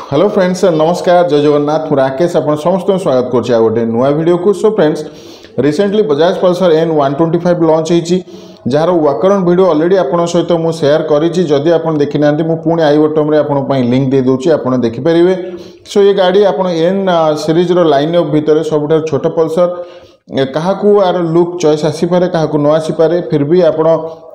Hello friends नमस्कार जय जगन्नाथ राकेश आप समस्त स्वागत कर गोटे नुआ वीडियो को। So friends recently Bajaj Pulsar N125 launch होती जार वाकरण वीडियो ऑलरेडी आपन सहित मु शेयर करिछि। जदि आपन देखि नांती मु पुणी आई बटन रे आपन पई लिंक दे दोछि आपन देखि परिबे। सो ये गाड़ी आपन N सीरीज रो लाइन अप भितर सबुठार छोट पल्सर काहाकू आर लुक चॉइस आसी पारे काहाकू न आसी पारे फिर भी आपण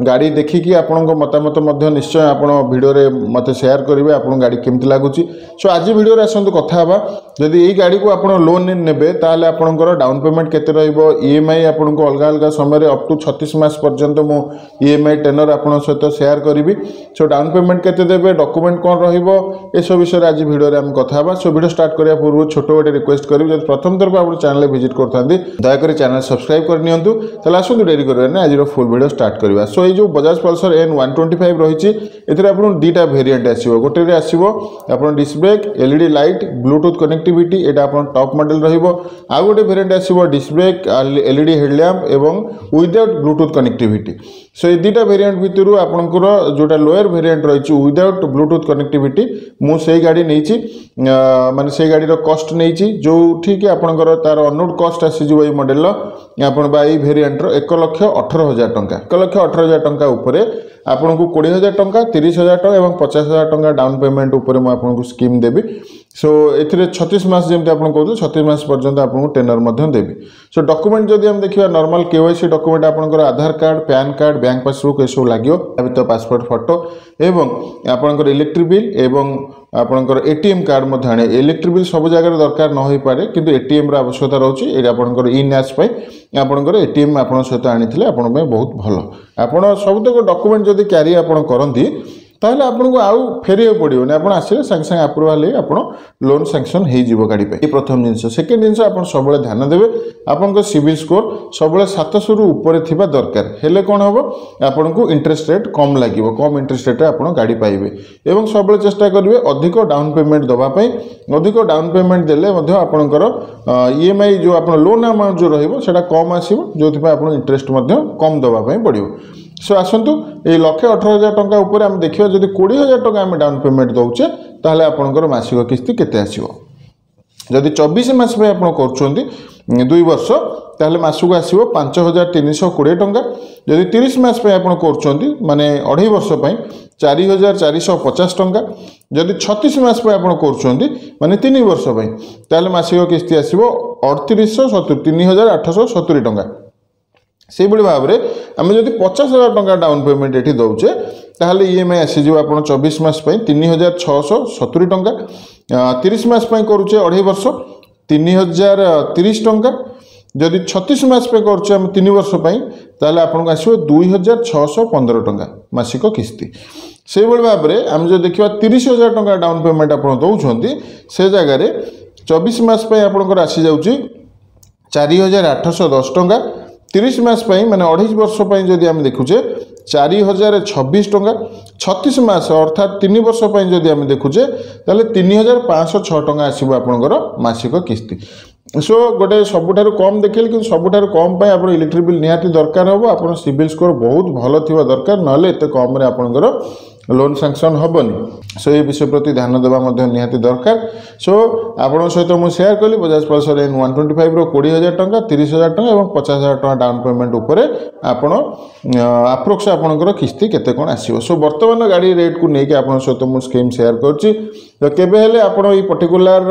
गाड़ी देखिकी आपण मतामत मध्य निश्चय आपण वीडियो रे मते शेयर करिवे आपण गाड़ी केमति लागुची। सो आज वीडियो रे आसंतु कथा हबा जदि एई गाड़ी को आपण लोन नेबे ताले आपणकर डाउन पेमेंट केते रहइबो ईएमआई आपण को अलग अलग समय रे अप टू 36 मास पर्यंत मु ईएमआई टेनर आपण सहित शेयर करिवि। सो डाउन पेमेंट केते देबे डॉक्यूमेंट कोन रहइबो ए सब विषय रे आज वीडियो रे हम कथा हबा। सो वीडियो स्टार्ट करिया पूर्व छोट गोटे रिक्वेस्ट करिवि जदि प्रथम तरफ आपण चैनल विजिट करथांती दया करी चैनल सब्सक्राइब कर नियंतु। ताले आसंतु डेरी करबे ना आज फुल वीडियो स्टार्ट करबा। सो ये जो बजाज पल्सर N125 रही एथिरे आपन दीटा वेरिएंट आसीबो। गोटे रे आसीबो आपन disc brake LED light Bluetooth connectivity एटा आपन टॉप मॉडल रहिबो। आ गोटे वेरिएंट आसीबो डिस्क ब्रेक एलईडी हेडलैम्प एवं विदाउट ब्लूटूथ कनेक्टिविटी। सो ये दीटा वेरिएंट भितरु आपनकर जोटा लोअर वेरिएंट रही विदाउट ब्लूटूथ कनेक्टिविटी मु सेही गाड़ी नैछि माने सेही गाड़ी रो कॉस्ट नैछि जो ठीक आपनकर तार अननोड कॉस्ट आसी जो ए मॉडल आपण बा ए वेरिएंट रो 1,18,000 टंका 1,18,000 टंका उपरे आपन को 20,000 टंका 30,000 टंका एवं 50,000 टंका डाउन पेमेंट उपरे म आपन को स्कीम देबी। सो एथिरे 36 मास जेमते आपन कहथि 36 मास पर्यंत आपन को टेनर मध्यम देबी। सो डॉक्यूमेंट जदि हम देखिबा नॉर्मल केवाईसी डॉक्यूमेंट आपनकर Aadhaar card PAN card bank passbook ए सब लागियो तो पासपोर्ट फोटो एवं आपनकर इलेक्ट्रिक बिल एवं आपनकर एटीएम कार्ड मध्य आने इलेक्ट्रिक बिल सब जगह दरकार न होई पारे किंतु एटीएम रा आवश्यकता रहउची ए आपनकर इ नैच पई आपनकर एटीएम आपन सहित आनिथिले आपन पे बहुत भलो। आपन सबतक डॉक्यूमेंट जदि कैरी आपन करंती ताहले आपन को आउ फेरियो पड़ियो ने आपन आसीले संग संग अप्रूवल हे आपन लोन सैंक्शन हे जीवो गाड़ी पे। प्रथम जिंस सेकंड जिंस आपन सबले ध्यान देबे आपन को सिविल स्कोर सबले 700 रु ऊपर थिबा दरकार हेले कोन होबो आपन को इंटरेस्ट रेट कम लागिवो कम इंटरेस्ट रेट आपन गाड़ी पाइबे एवं सबले चेष्टा करिवे अधिक डाउन पेमेंट दबा पई अधिक डाउन पेमेंट देले मध्ये आपनकर ईएमआई जो आपन लोन अमाउंट जो रहइबो सेटा कम आसीबो जोथि पे आपन इंटरेस्ट मध्ये कम दबा पई पड़ियो। सो आसंतु ए 1,18,000 टंका ऊपर हम देखिबा जदि 20,000 टंका हम डाउन पेमेंट दउचे ताहले आपनकर मासिक किस्ती केते आसीबो। जदि 24 मास पे आपन करछोंती 2 वर्ष ताहले मासुक आसीबो 5,320 टंका। जदि 30 मास पे आपन करछोंती माने 2.5 वर्ष पई 4,450 टंका। जदि 36 मास पे आपन करछोंती माने 3 वर्ष पई ताहले मासिक किस्ती आसीबो 3,870 टंका। से भाई भाव में आम जब 50,000 टंका डाउन पेमेंट ये दौचे ताहले ईएमआई आसीज आप 24 मास 3,670 टंका 30 मास करुचे 2.5 वर्ष 3,030 टंका। जदि 36 मास करुचे 3 वर्ष ताहले आपन को आसीबो 2,615 टंका मासिक किस्ती। से भाई भाव में आम जो देखा 30,000 टंका डाउन पेमेंट आप दौरान से जगह 24 मास आपंकर आसी जाऊँगी 4,810 टंका 30 मास माने 2.5 वर्ष जदि आम देखुचे 4,026 टंका 36 मास अर्थात 3 वर्ष जदि आम देखुचे ताले 3,506 टंका आसीबो आपनकर मासिक किस्ती। सो गोटे सबुठारु कम देखिले कि सबुठारु कम पय आपन इलेक्ट्रिक बिल निहाती दरकार होबो आपन सिविल स्कोर बहुत भलो थिबा दरकार नले एते कम रे आपनकर लोन सैंक्शन हेनी। सो ये विषय प्रति ध्यान देवा निहाती दरकार। सो आपण सहित मुझे शेयर कली बजाज पल्सर N125 रो 20,000 टंका 30,000 टंका और 50,000 टंका डाउन पेमेंट उपरे आपण अप्रोक्स आपनकर किस्ती केते कोन आसीबो। सो वर्तमान गाड़ी रेट को नेकी आपण सहित मु स्कीम शेयर करछि तो केबे हेले आपण ई पर्टिकुलर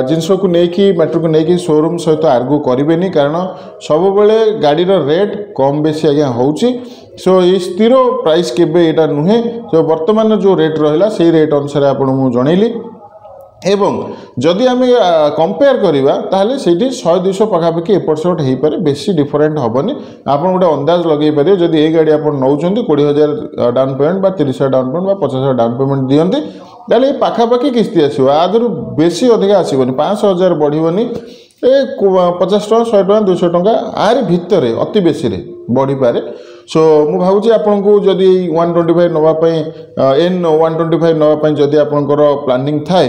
जिंस को नेकी मैटर को नेकी शोरूम सहित आर्गु करिवेनी कारण सब बेले गाड़ी रो रेट कम बेसी आज्ञा होउछि। सो ये स्थिर प्राइस केबे एटा नुहे तो वर्तमान जो रेट रहिला से रेट अनुसार आपण मु जणैली एवं जदि आम कंपेयर करवा ताहले सेठी 100-200 पाखापाखि एपट सेपट हो पारे बेसी डिफरेंट हेनी। आप गोटे अंदाज लगे पारे जदि ये गाड़ी आप नौ 20,000 डाउन पेमेंट बा 30,000 डाउन पेमेंट 50,000 डाउन पेमेंट दियंती ताहले पाखापाखि किस्ती आसो आदर बेसी अधिक आसबनी 500,000 बढ़िबनी ए 50 टका 100 टका 200 टका आर भितर अति बेसी बढ़ी पारे। सो मु भावुची आपन को जदि 125 नवाई N125 नवाई जदि आपनकर प्लानिंग थाए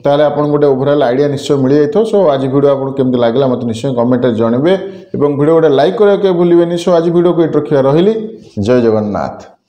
ताहले आपन गोटे ओवरऑल आइडिया निश्चय मिल जाइथो। सो आज वीडियो आपन केमति लागला मते निश्चय कमेंट रे जणबे एवं वीडियो गोटे लाइक करे के भूलिबेनी। सो आज वीडियो को एट रखिया रहिली। जय जगन्नाथ।